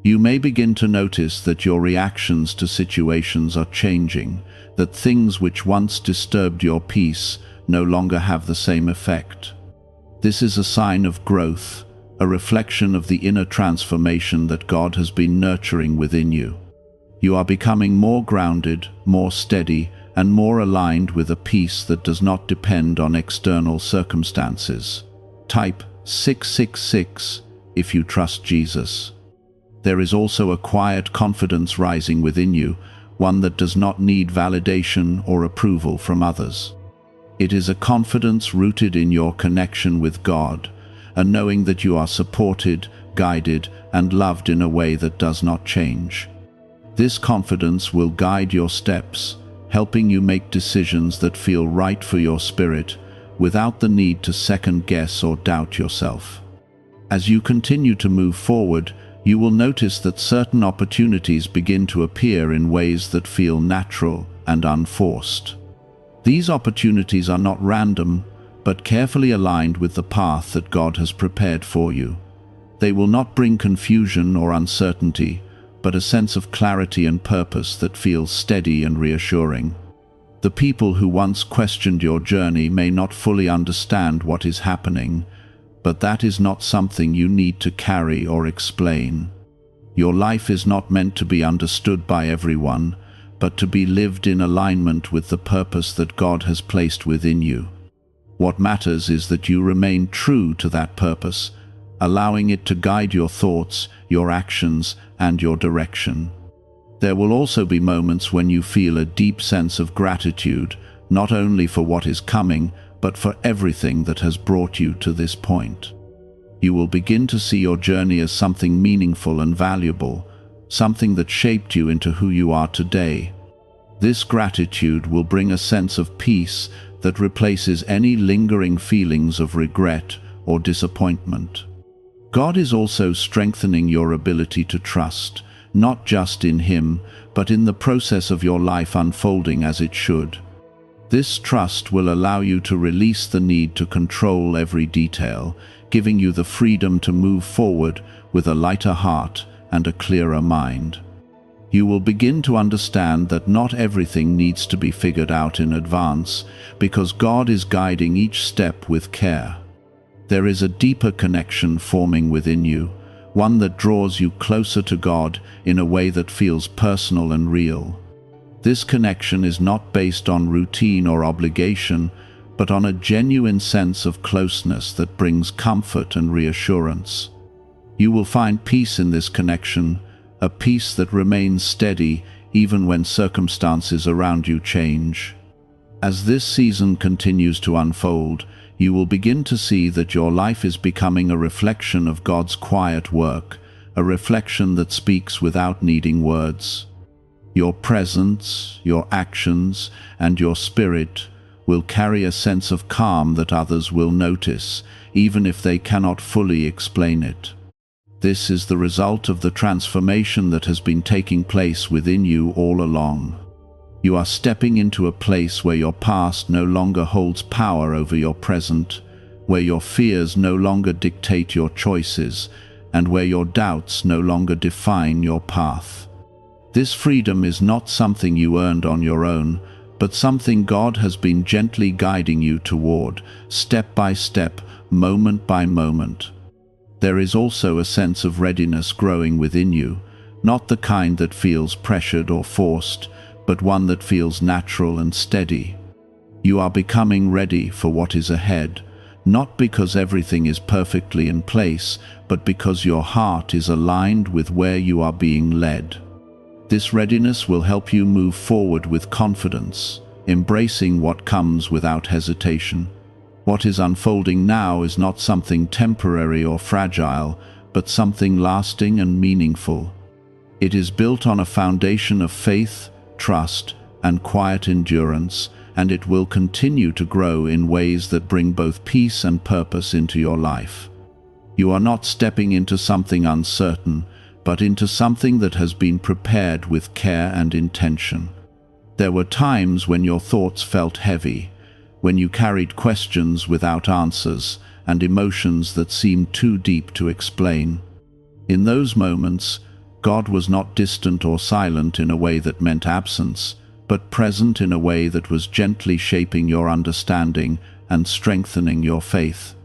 You may begin to notice that your reactions to situations are changing, that things which once disturbed your peace no longer have the same effect. This is a sign of growth, a reflection of the inner transformation that God has been nurturing within you. You are becoming more grounded, more steady, and more aligned with a peace that does not depend on external circumstances. Type 666 if you trust Jesus. There is also a quiet confidence rising within you, one that does not need validation or approval from others. It is a confidence rooted in your connection with God, and knowing that you are supported, guided, and loved in a way that does not change. This confidence will guide your steps, helping you make decisions that feel right for your spirit, without the need to second-guess or doubt yourself. As you continue to move forward, you will notice that certain opportunities begin to appear in ways that feel natural and unforced. These opportunities are not random, but carefully aligned with the path that God has prepared for you. They will not bring confusion or uncertainty, but a sense of clarity and purpose that feels steady and reassuring. The people who once questioned your journey may not fully understand what is happening, but that is not something you need to carry or explain. Your life is not meant to be understood by everyone, but to be lived in alignment with the purpose that God has placed within you. What matters is that you remain true to that purpose, allowing it to guide your thoughts, your actions, and your direction. There will also be moments when you feel a deep sense of gratitude, not only for what is coming, but for everything that has brought you to this point. You will begin to see your journey as something meaningful and valuable, something that shaped you into who you are today. This gratitude will bring a sense of peace that replaces any lingering feelings of regret or disappointment. God is also strengthening your ability to trust, not just in Him, but in the process of your life unfolding as it should. This trust will allow you to release the need to control every detail, giving you the freedom to move forward with a lighter heart and a clearer mind. You will begin to understand that not everything needs to be figured out in advance, because God is guiding each step with care. There is a deeper connection forming within you, one that draws you closer to God in a way that feels personal and real. This connection is not based on routine or obligation, but on a genuine sense of closeness that brings comfort and reassurance. You will find peace in this connection, a peace that remains steady even when circumstances around you change. As this season continues to unfold, you will begin to see that your life is becoming a reflection of God's quiet work, a reflection that speaks without needing words. Your presence, your actions, and your spirit will carry a sense of calm that others will notice, even if they cannot fully explain it. This is the result of the transformation that has been taking place within you all along. You are stepping into a place where your past no longer holds power over your present, where your fears no longer dictate your choices, and where your doubts no longer define your path. This freedom is not something you earned on your own, but something God has been gently guiding you toward, step by step, moment by moment. There is also a sense of readiness growing within you, not the kind that feels pressured or forced, but one that feels natural and steady. You are becoming ready for what is ahead, not because everything is perfectly in place, but because your heart is aligned with where you are being led. This readiness will help you move forward with confidence, embracing what comes without hesitation. What is unfolding now is not something temporary or fragile, but something lasting and meaningful. It is built on a foundation of faith, trust, and quiet endurance, and it will continue to grow in ways that bring both peace and purpose into your life. You are not stepping into something uncertain, but into something that has been prepared with care and intention. There were times when your thoughts felt heavy, when you carried questions without answers and emotions that seemed too deep to explain. In those moments, God was not distant or silent in a way that meant absence, but present in a way that was gently shaping your understanding and strengthening your faith.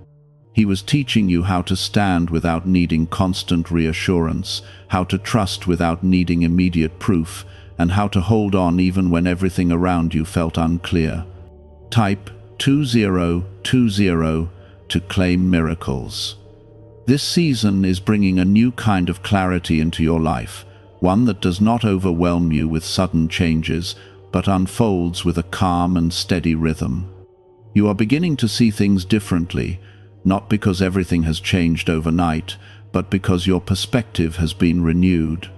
He was teaching you how to stand without needing constant reassurance, how to trust without needing immediate proof, and how to hold on even when everything around you felt unclear. Type 2020 to claim miracles. This season is bringing a new kind of clarity into your life, one that does not overwhelm you with sudden changes, but unfolds with a calm and steady rhythm. You are beginning to see things differently, not because everything has changed overnight, but because your perspective has been renewed.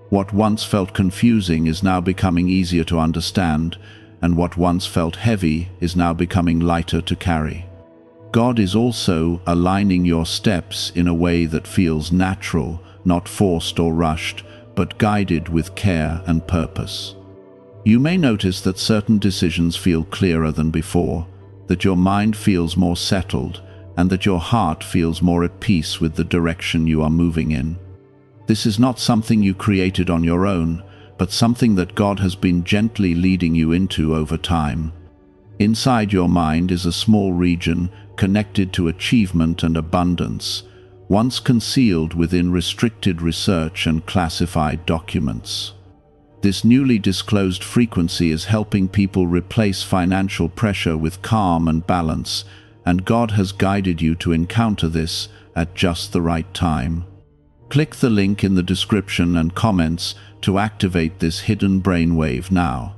What once felt confusing is now becoming easier to understand, and what once felt heavy is now becoming lighter to carry. God is also aligning your steps in a way that feels natural, not forced or rushed, but guided with care and purpose. You may notice that certain decisions feel clearer than before, that your mind feels more settled, and that your heart feels more at peace with the direction you are moving in. This is not something you created on your own, but something that God has been gently leading you into over time. Inside your mind is a small region connected to achievement and abundance, once concealed within restricted research and classified documents. This newly disclosed frequency is helping people replace financial pressure with calm and balance, and God has guided you to encounter this at just the right time. Click the link in the description and comments to activate this hidden brainwave now.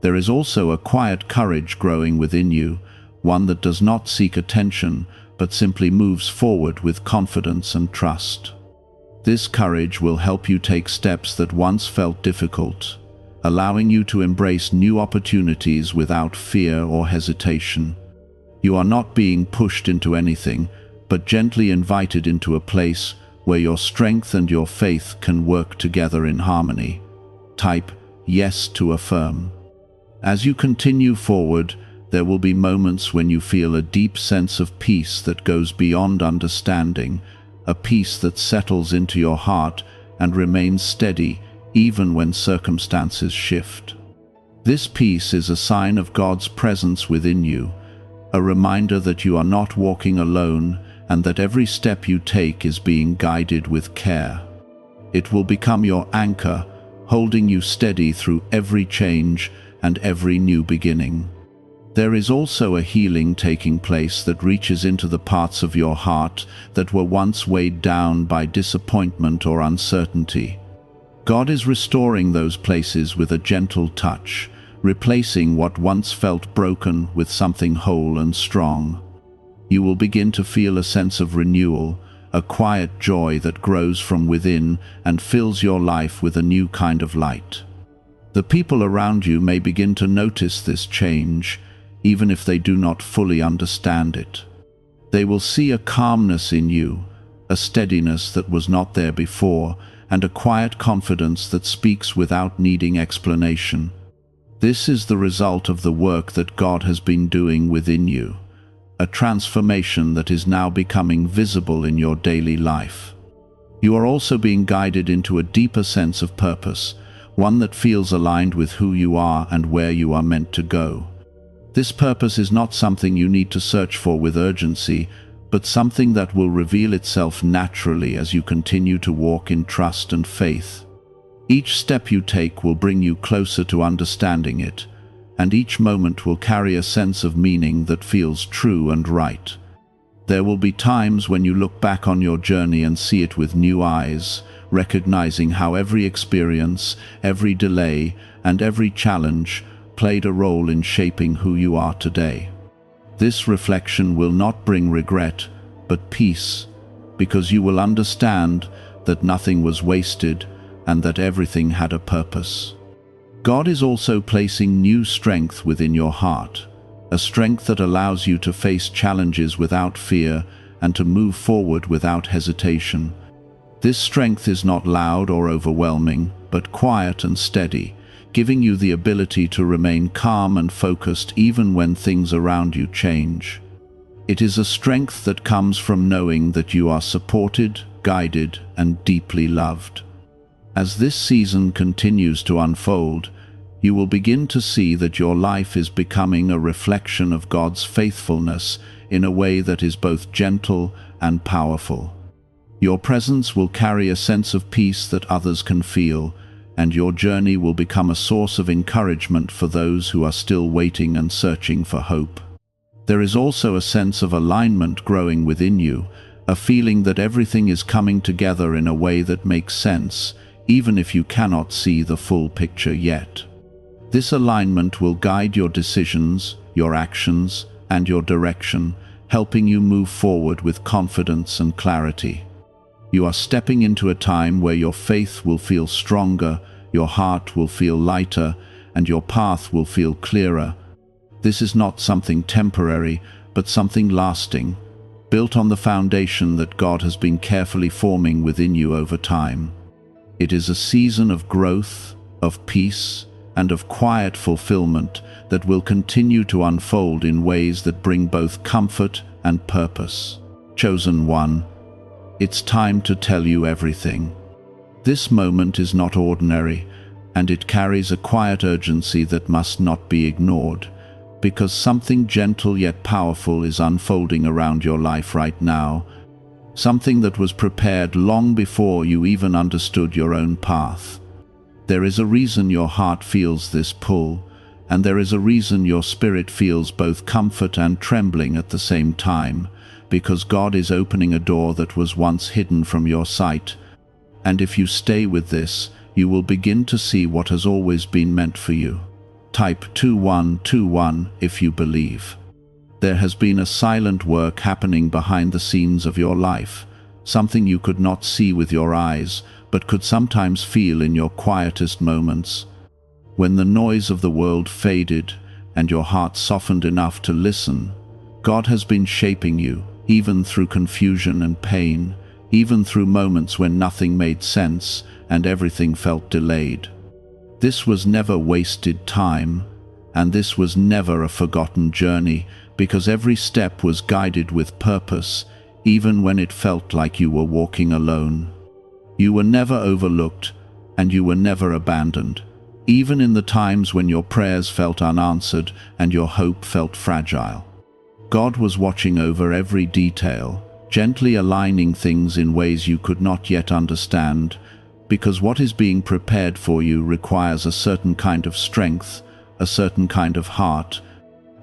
There is also a quiet courage growing within you, one that does not seek attention, but simply moves forward with confidence and trust. This courage will help you take steps that once felt difficult, allowing you to embrace new opportunities without fear or hesitation. You are not being pushed into anything, but gently invited into a place where your strength and your faith can work together in harmony. Type yes to affirm. As you continue forward, there will be moments when you feel a deep sense of peace that goes beyond understanding, a peace that settles into your heart and remains steady even when circumstances shift. This peace is a sign of God's presence within you, a reminder that you are not walking alone and that every step you take is being guided with care. It will become your anchor, holding you steady through every change and every new beginning. There is also a healing taking place that reaches into the parts of your heart that were once weighed down by disappointment or uncertainty. God is restoring those places with a gentle touch, replacing what once felt broken with something whole and strong. You will begin to feel a sense of renewal, a quiet joy that grows from within and fills your life with a new kind of light. The people around you may begin to notice this change, even if they do not fully understand it. They will see a calmness in you, a steadiness that was not there before, and a quiet confidence that speaks without needing explanation. This is the result of the work that God has been doing within you, a transformation that is now becoming visible in your daily life. You are also being guided into a deeper sense of purpose, one that feels aligned with who you are and where you are meant to go. This purpose is not something you need to search for with urgency, but something that will reveal itself naturally as you continue to walk in trust and faith. Each step you take will bring you closer to understanding it, and each moment will carry a sense of meaning that feels true and right. There will be times when you look back on your journey and see it with new eyes, recognizing how every experience, every delay, and every challenge played a role in shaping who you are today. This reflection will not bring regret, but peace, because you will understand that nothing was wasted and that everything had a purpose. God is also placing new strength within your heart, a strength that allows you to face challenges without fear and to move forward without hesitation. This strength is not loud or overwhelming, but quiet and steady, giving you the ability to remain calm and focused even when things around you change. It is a strength that comes from knowing that you are supported, guided, and deeply loved. As this season continues to unfold, you will begin to see that your life is becoming a reflection of God's faithfulness in a way that is both gentle and powerful. Your presence will carry a sense of peace that others can feel, and your journey will become a source of encouragement for those who are still waiting and searching for hope. There is also a sense of alignment growing within you, a feeling that everything is coming together in a way that makes sense, even if you cannot see the full picture yet. This alignment will guide your decisions, your actions, and your direction, helping you move forward with confidence and clarity. You are stepping into a time where your faith will feel stronger, your heart will feel lighter, and your path will feel clearer. This is not something temporary, but something lasting, built on the foundation that God has been carefully forming within you over time. It is a season of growth, of peace, and of quiet fulfillment that will continue to unfold in ways that bring both comfort and purpose. Chosen one, it's time to tell you everything. This moment is not ordinary, and it carries a quiet urgency that must not be ignored, because something gentle yet powerful is unfolding around your life right now, something that was prepared long before you even understood your own path. There is a reason your heart feels this pull, and there is a reason your spirit feels both comfort and trembling at the same time, because God is opening a door that was once hidden from your sight. And if you stay with this, you will begin to see what has always been meant for you. Type 2121 if you believe. There has been a silent work happening behind the scenes of your life, something you could not see with your eyes, but could sometimes feel in your quietest moments. When the noise of the world faded and your heart softened enough to listen, God has been shaping you, even through confusion and pain, even through moments when nothing made sense and everything felt delayed. This was never wasted time, and this was never a forgotten journey, because every step was guided with purpose, even when it felt like you were walking alone. You were never overlooked, and you were never abandoned, even in the times when your prayers felt unanswered and your hope felt fragile. God was watching over every detail, gently aligning things in ways you could not yet understand, because what is being prepared for you requires a certain kind of strength, a certain kind of heart,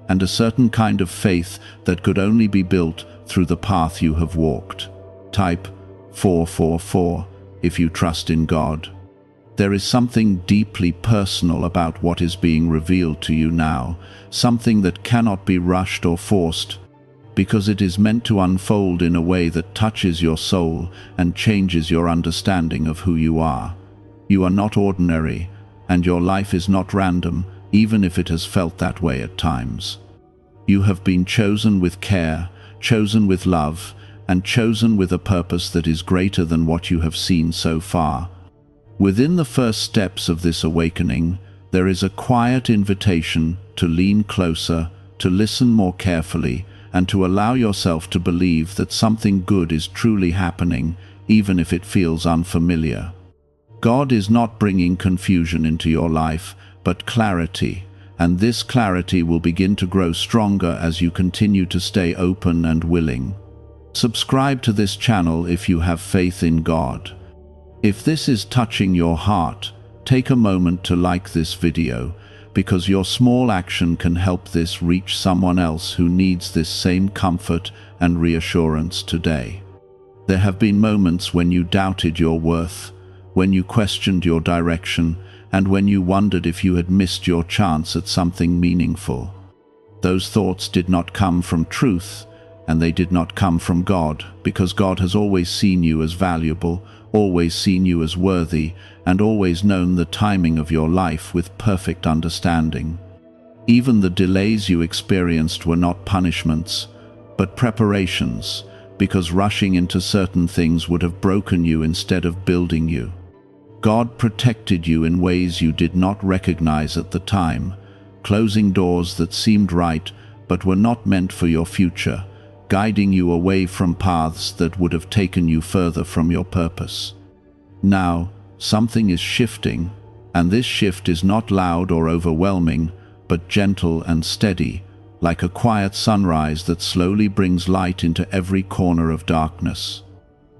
and a certain kind of faith that could only be built through the path you have walked. Type 444 if you trust in God. There is something deeply personal about what is being revealed to you now, something that cannot be rushed or forced, because it is meant to unfold in a way that touches your soul and changes your understanding of who you are. You are not ordinary, and your life is not random, even if it has felt that way at times. You have been chosen with care, chosen with love, and chosen with a purpose that is greater than what you have seen so far. Within the first steps of this awakening, there is a quiet invitation to lean closer, to listen more carefully, and to allow yourself to believe that something good is truly happening, even if it feels unfamiliar. God is not bringing confusion into your life, but clarity, and this clarity will begin to grow stronger as you continue to stay open and willing. Subscribe to this channel if you have faith in God. If this is touching your heart, take a moment to like this video, because your small action can help this reach someone else who needs this same comfort and reassurance today. There have been moments when you doubted your worth, when you questioned your direction, and when you wondered if you had missed your chance at something meaningful. Those thoughts did not come from truth, and they did not come from God, because God has always seen you as valuable, always seen you as worthy, and always known the timing of your life with perfect understanding. Even the delays you experienced were not punishments, but preparations, because rushing into certain things would have broken you instead of building you. God protected you in ways you did not recognize at the time, closing doors that seemed right but were not meant for your future, guiding you away from paths that would have taken you further from your purpose. Now, Something is shifting, and this shift is not loud or overwhelming, but gentle and steady, like a quiet sunrise that slowly brings light into every corner of darkness.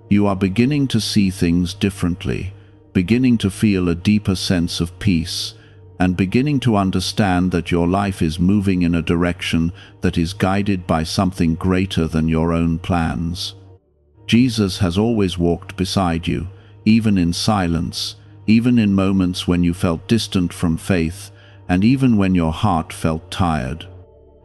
You are beginning to see things differently, beginning to feel a deeper sense of peace, and beginning to understand that your life is moving in a direction that is guided by something greater than your own plans. Jesus has always walked beside you, even in silence, even in moments when you felt distant from faith, and even when your heart felt tired.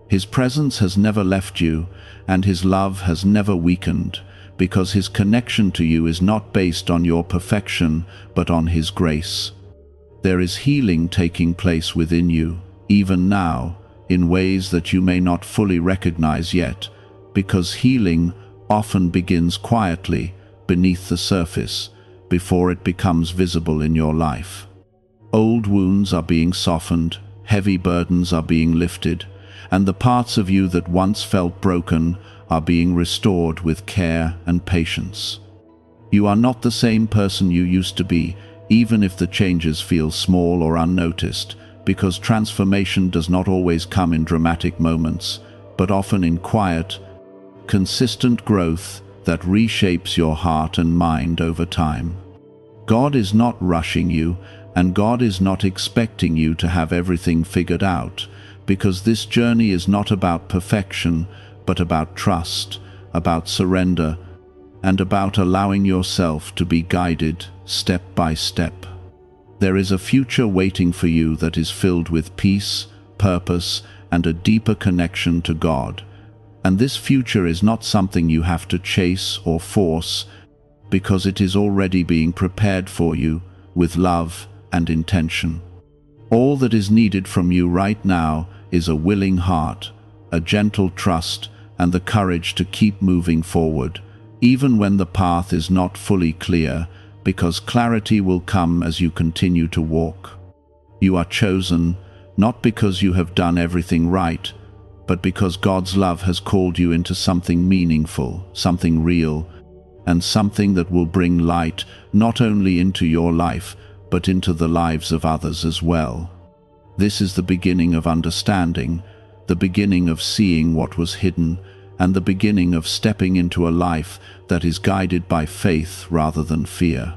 His presence has never left you, and his love has never weakened, because his connection to you is not based on your perfection, but on his grace. There is healing taking place within you, even now, in ways that you may not fully recognize yet, because healing often begins quietly, beneath the surface, before it becomes visible in your life. Old wounds are being softened, heavy burdens are being lifted, and the parts of you that once felt broken are being restored with care and patience. You are not the same person you used to be, even if the changes feel small or unnoticed, because transformation does not always come in dramatic moments, but often in quiet, consistent growth that reshapes your heart and mind over time. God is not rushing you, and God is not expecting you to have everything figured out, because this journey is not about perfection, but about trust, about surrender, and about allowing yourself to be guided step by step. There is a future waiting for you that is filled with peace, purpose, and a deeper connection to God. And this future is not something you have to chase or force, because it is already being prepared for you with love and intention. All that is needed from you right now is a willing heart, a gentle trust, and the courage to keep moving forward, even when the path is not fully clear, because clarity will come as you continue to walk. You are chosen, not because you have done everything right, but because God's love has called you into something meaningful, something real, and something that will bring light not only into your life, but into the lives of others as well. This is the beginning of understanding, the beginning of seeing what was hidden, and the beginning of stepping into a life that is guided by faith rather than fear.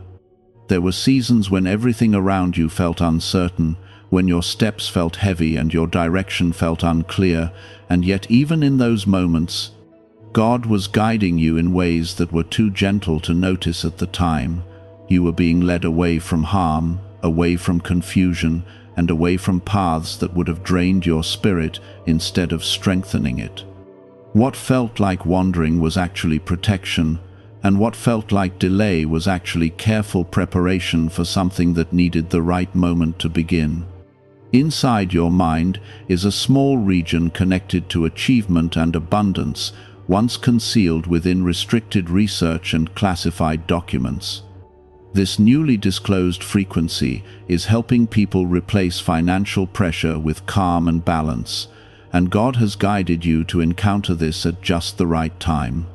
There were seasons when everything around you felt uncertain, when your steps felt heavy and your direction felt unclear, and yet even in those moments, God was guiding you in ways that were too gentle to notice at the time. You were being led away from harm, away from confusion, and away from paths that would have drained your spirit instead of strengthening it. What felt like wandering was actually protection, and what felt like delay was actually careful preparation for something that needed the right moment to begin. Inside your mind is a small region connected to achievement and abundance, once concealed within restricted research and classified documents. This newly disclosed frequency is helping people replace financial pressure with calm and balance, and God has guided you to encounter this at just the right time.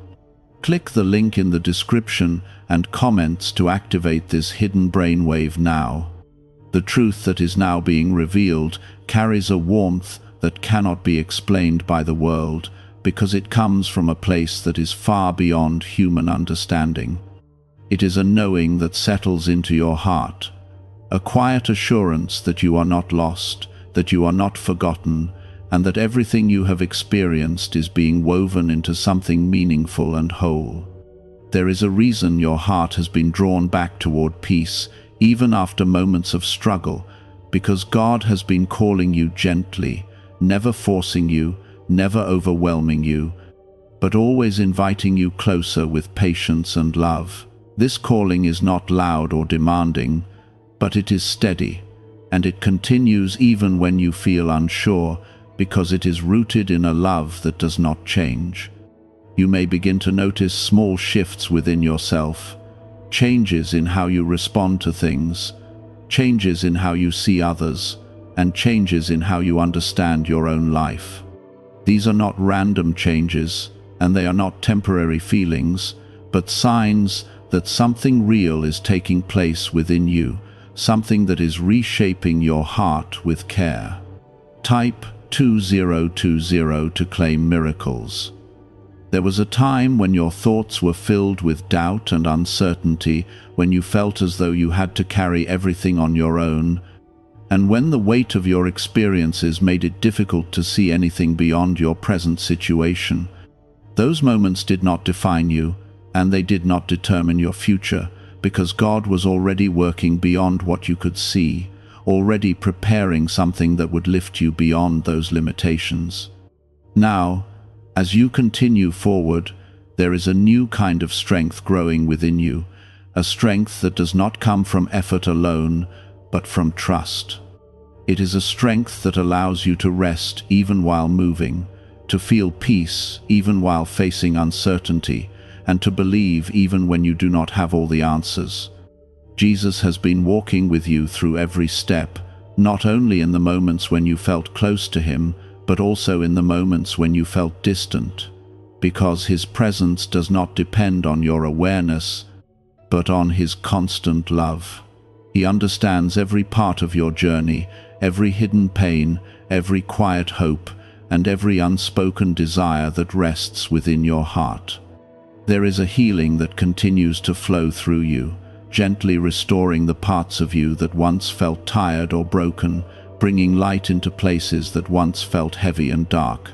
Click the link in the description and comments to activate this hidden brainwave now. The truth that is now being revealed carries a warmth that cannot be explained by the world, because it comes from a place that is far beyond human understanding. It is a knowing that settles into your heart, a quiet assurance that you are not lost, that you are not forgotten, and that everything you have experienced is being woven into something meaningful and whole. There is a reason your heart has been drawn back toward peace, even after moments of struggle, because God has been calling you gently, never forcing you, never overwhelming you, but always inviting you closer with patience and love. This calling is not loud or demanding, but it is steady, and it continues even when you feel unsure, because it is rooted in a love that does not change. You may begin to notice small shifts within yourself, changes in how you respond to things, changes in how you see others, and changes in how you understand your own life. These are not random changes, and they are not temporary feelings, but signs that something real is taking place within you, something that is reshaping your heart with care. Type 2020 to claim miracles. There was a time when your thoughts were filled with doubt and uncertainty, when you felt as though you had to carry everything on your own, and when the weight of your experiences made it difficult to see anything beyond your present situation. Those moments did not define you, and they did not determine your future, because God was already working beyond what you could see, already preparing something that would lift you beyond those limitations. Now, as you continue forward, there is a new kind of strength growing within you, a strength that does not come from effort alone, but from trust. It is a strength that allows you to rest even while moving, to feel peace even while facing uncertainty, and to believe even when you do not have all the answers. Jesus has been walking with you through every step, not only in the moments when you felt close to him, but also in the moments when you felt distant, because his presence does not depend on your awareness, but on his constant love. He understands every part of your journey, every hidden pain, every quiet hope, and every unspoken desire that rests within your heart. There is a healing that continues to flow through you, gently restoring the parts of you that once felt tired or broken, bringing light into places that once felt heavy and dark.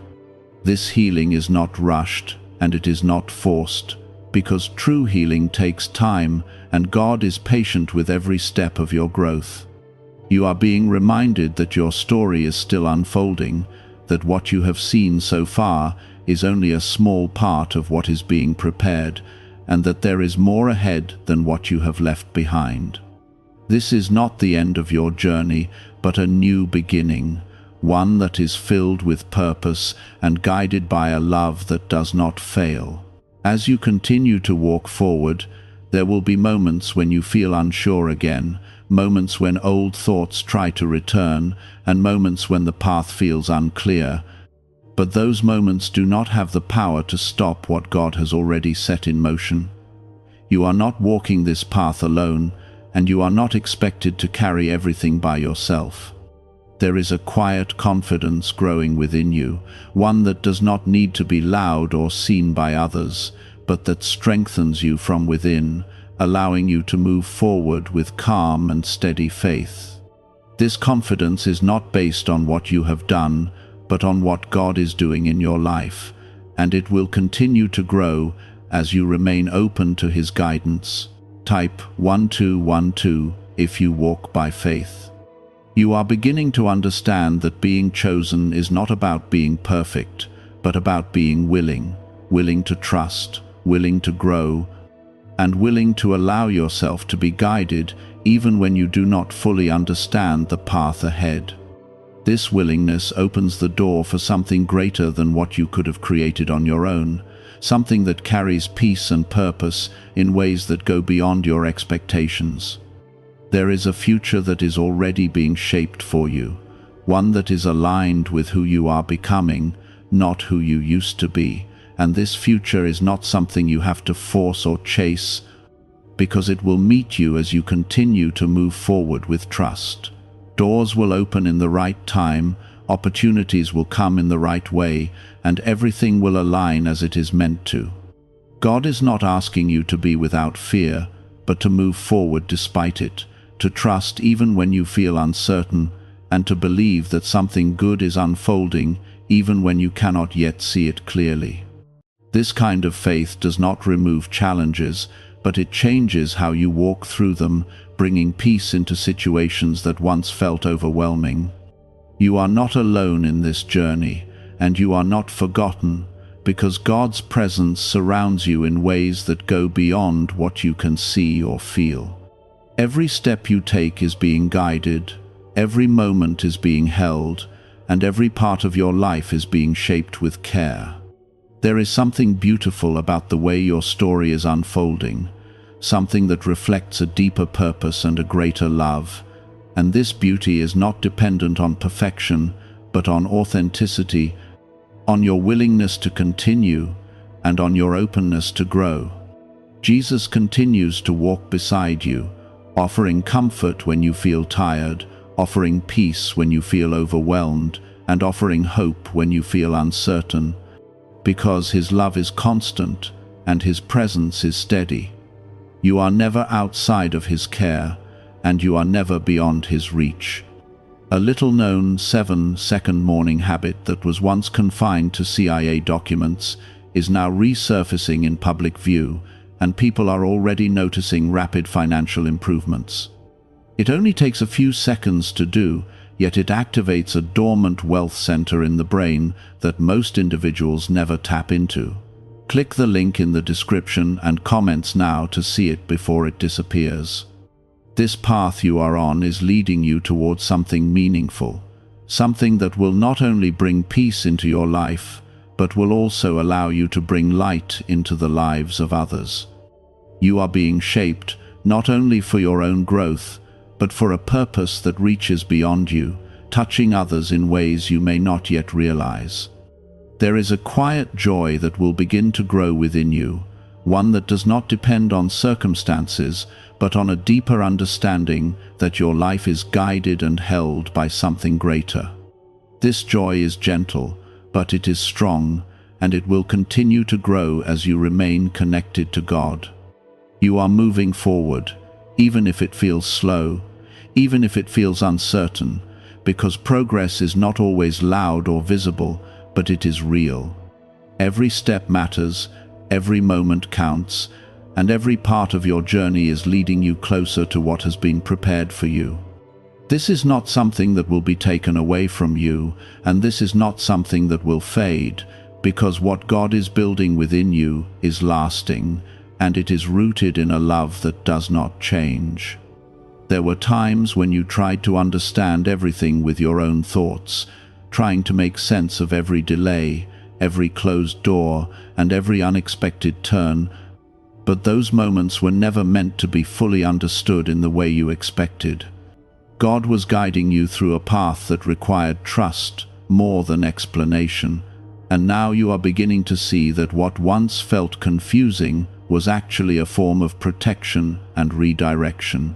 This healing is not rushed, and it is not forced, because true healing takes time, and God is patient with every step of your growth. You are being reminded that your story is still unfolding, that what you have seen so far is only a small part of what is being prepared, and that there is more ahead than what you have left behind. This is not the end of your journey, but a new beginning, one that is filled with purpose and guided by a love that does not fail. As you continue to walk forward, there will be moments when you feel unsure again, moments when old thoughts try to return, and moments when the path feels unclear. But those moments do not have the power to stop what God has already set in motion. You are not walking this path alone, and you are not expected to carry everything by yourself. There is a quiet confidence growing within you, one that does not need to be loud or seen by others, but that strengthens you from within, allowing you to move forward with calm and steady faith. This confidence is not based on what you have done, but on what God is doing in your life, and it will continue to grow as you remain open to his guidance. Type 1212 if you walk by faith. You are beginning to understand that being chosen is not about being perfect, but about being willing to trust, willing to grow, and willing to allow yourself to be guided even when you do not fully understand the path ahead. This willingness opens the door for something greater than what you could have created on your own, something that carries peace and purpose in ways that go beyond your expectations. There is a future that is already being shaped for you, one that is aligned with who you are becoming, not who you used to be, and this future is not something you have to force or chase, because it will meet you as you continue to move forward with trust. Doors will open in the right time, opportunities will come in the right way, and everything will align as it is meant to. God is not asking you to be without fear, but to move forward despite it, to trust even when you feel uncertain, and to believe that something good is unfolding even when you cannot yet see it clearly. This kind of faith does not remove challenges, but it changes how you walk through them, bringing peace into situations that once felt overwhelming. You are not alone in this journey, and you are not forgotten, because God's presence surrounds you in ways that go beyond what you can see or feel. Every step you take is being guided, every moment is being held, and every part of your life is being shaped with care. There is something beautiful about the way your story is unfolding, something that reflects a deeper purpose and a greater love, and this beauty is not dependent on perfection, but on authenticity, on your willingness to continue, and on your openness to grow. Jesus continues to walk beside you, offering comfort when you feel tired, offering peace when you feel overwhelmed, and offering hope when you feel uncertain, because His love is constant and His presence is steady. You are never outside of His care, and you are never beyond His reach. A little-known 7-second morning habit that was once confined to CIA documents is now resurfacing in public view, and people are already noticing rapid financial improvements. It only takes a few seconds to do, yet it activates a dormant wealth center in the brain that most individuals never tap into. Click the link in the description and comments now to see it before it disappears. This path you are on is leading you towards something meaningful, something that will not only bring peace into your life, but will also allow you to bring light into the lives of others. You are being shaped not only for your own growth, but for a purpose that reaches beyond you, touching others in ways you may not yet realize. There is a quiet joy that will begin to grow within you, one that does not depend on circumstances, but on a deeper understanding that your life is guided and held by something greater. This joy is gentle, but it is strong, and it will continue to grow as you remain connected to God. You are moving forward, even if it feels slow, even if it feels uncertain, because progress is not always loud or visible, but it is real. Every step matters, every moment counts, and every part of your journey is leading you closer to what has been prepared for you. This is not something that will be taken away from you, and this is not something that will fade, because what God is building within you is lasting, and it is rooted in a love that does not change. There were times when you tried to understand everything with your own thoughts, trying to make sense of every delay, every closed door, and every unexpected turn, but those moments were never meant to be fully understood in the way you expected. God was guiding you through a path that required trust more than explanation, and now you are beginning to see that what once felt confusing was actually a form of protection and redirection.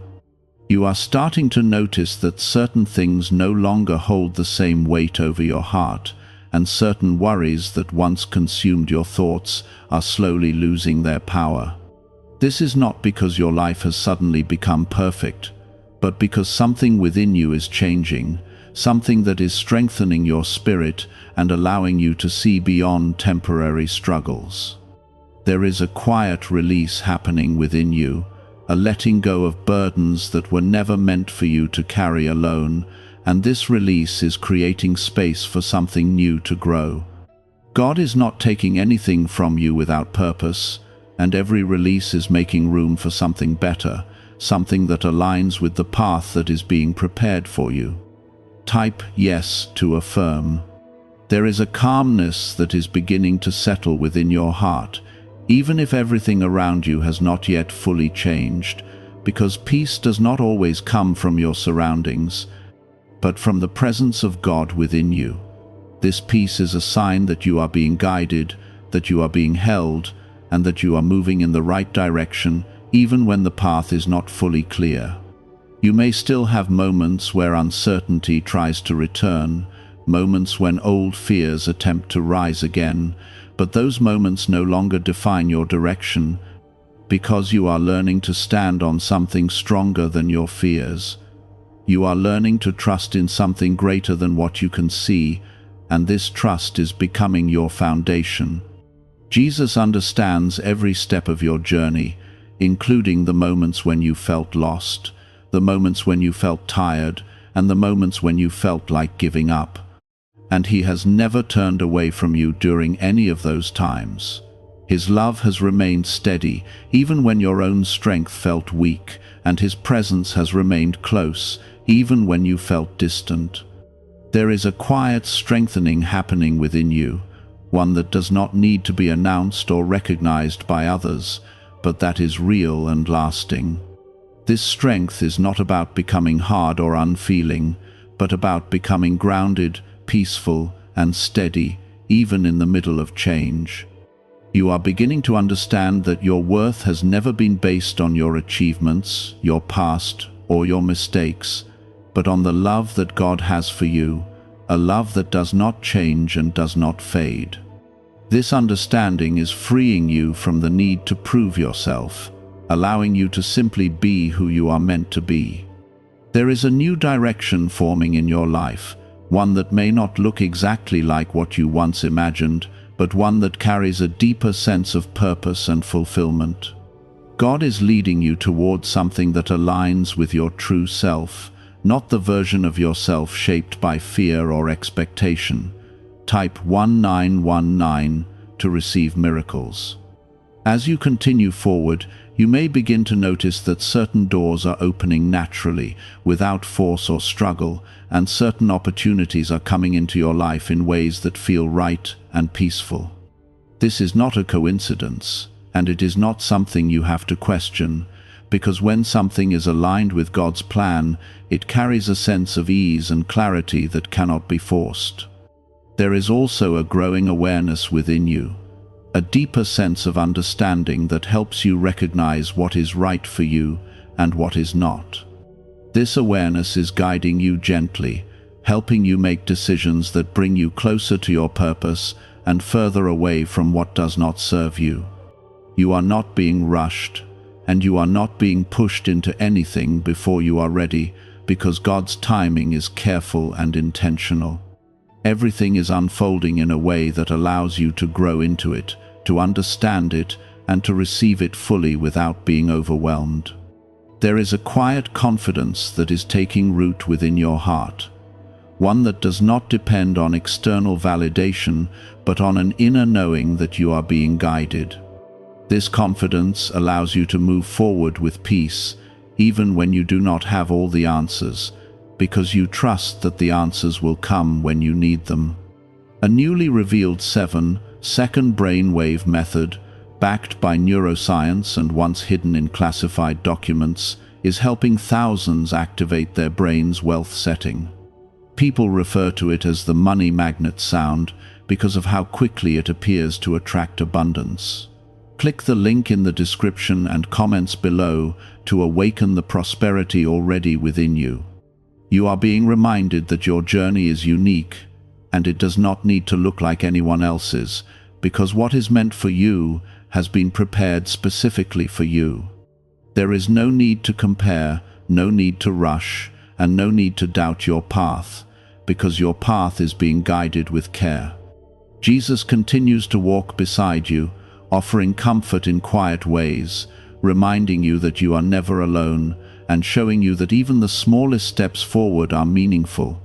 You are starting to notice that certain things no longer hold the same weight over your heart, and certain worries that once consumed your thoughts are slowly losing their power. This is not because your life has suddenly become perfect, but because something within you is changing, something that is strengthening your spirit and allowing you to see beyond temporary struggles. There is a quiet release happening within you, a letting go of burdens that were never meant for you to carry alone, and this release is creating space for something new to grow. God is not taking anything from you without purpose, and every release is making room for something better, something that aligns with the path that is being prepared for you. Type yes to affirm. There is a calmness that is beginning to settle within your heart, even if everything around you has not yet fully changed, because peace does not always come from your surroundings, but from the presence of God within you. This peace is a sign that you are being guided, that you are being held, and that you are moving in the right direction, even when the path is not fully clear. You may still have moments where uncertainty tries to return, moments when old fears attempt to rise again, but those moments no longer define your direction, because you are learning to stand on something stronger than your fears. You are learning to trust in something greater than what you can see, and this trust is becoming your foundation. Jesus understands every step of your journey, including the moments when you felt lost, the moments when you felt tired, and the moments when you felt like giving up. And He has never turned away from you during any of those times. His love has remained steady, even when your own strength felt weak, and His presence has remained close, even when you felt distant. There is a quiet strengthening happening within you, one that does not need to be announced or recognized by others, but that is real and lasting. This strength is not about becoming hard or unfeeling, but about becoming grounded, peaceful, and steady, even in the middle of change. You are beginning to understand that your worth has never been based on your achievements, your past, or your mistakes, but on the love that God has for you, a love that does not change and does not fade. This understanding is freeing you from the need to prove yourself, allowing you to simply be who you are meant to be. There is a new direction forming in your life, one that may not look exactly like what you once imagined, but one that carries a deeper sense of purpose and fulfillment. God is leading you towards something that aligns with your true self, not the version of yourself shaped by fear or expectation. Type 1919 to receive miracles. As you continue forward, you may begin to notice that certain doors are opening naturally, without force or struggle, and certain opportunities are coming into your life in ways that feel right and peaceful. This is not a coincidence, and it is not something you have to question, because when something is aligned with God's plan, it carries a sense of ease and clarity that cannot be forced. There is also a growing awareness within you, a deeper sense of understanding that helps you recognize what is right for you and what is not. This awareness is guiding you gently, helping you make decisions that bring you closer to your purpose and further away from what does not serve you. You are not being rushed, and you are not being pushed into anything before you are ready, because God's timing is careful and intentional. Everything is unfolding in a way that allows you to grow into it, to understand it, and to receive it fully without being overwhelmed. There is a quiet confidence that is taking root within your heart, one that does not depend on external validation, but on an inner knowing that you are being guided. This confidence allows you to move forward with peace, even when you do not have all the answers, because you trust that the answers will come when you need them. A newly revealed 7-second brainwave method, backed by neuroscience and once hidden in classified documents, is helping thousands activate their brain's wealth setting. People refer to it as the money magnet sound because of how quickly it appears to attract abundance. Click the link in the description and comments below to awaken the prosperity already within you. You are being reminded that your journey is unique, and it does not need to look like anyone else's, because what is meant for you has been prepared specifically for you. There is no need to compare, no need to rush, and no need to doubt your path, because your path is being guided with care. Jesus continues to walk beside you, offering comfort in quiet ways, reminding you that you are never alone, and showing you that even the smallest steps forward are meaningful.